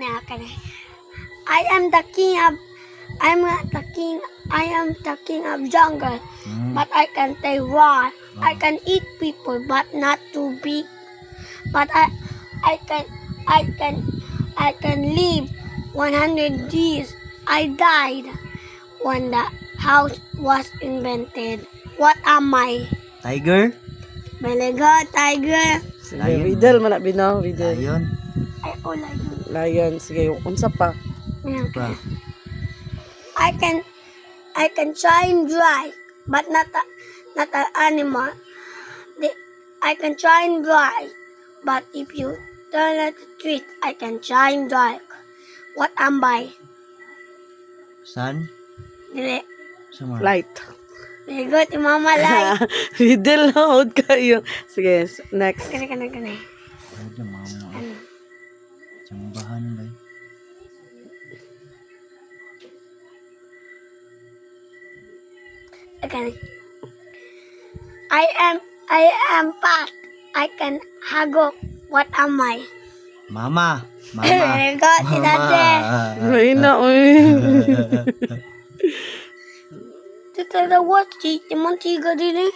I am the king of I am the king of jungle, but I can take war. I can eat people, but not too big. But I can live 100 years. I died when the house was invented. What am I? Tiger? Very good, tiger. Sige, Lion. riddle man na binaw, riddle. Lion? I like you. Lion, sige, unsa pa? Pa? I can shine bright, but not an animal. I can shine bright, but if you turn at the street, I can shine dark. What am I? Sun? Dili. Sumar? Light. Very good, Mama Lai. Riddle na, hold kayo. Sige, next. Kani. Ay, na mama. Ano? Chambahan ba? Kani. I am fat. I can hagok. What am I? Mama! Mama! Very good, Dade. Ay na, uy. Tita, what? Timon tiga din eh.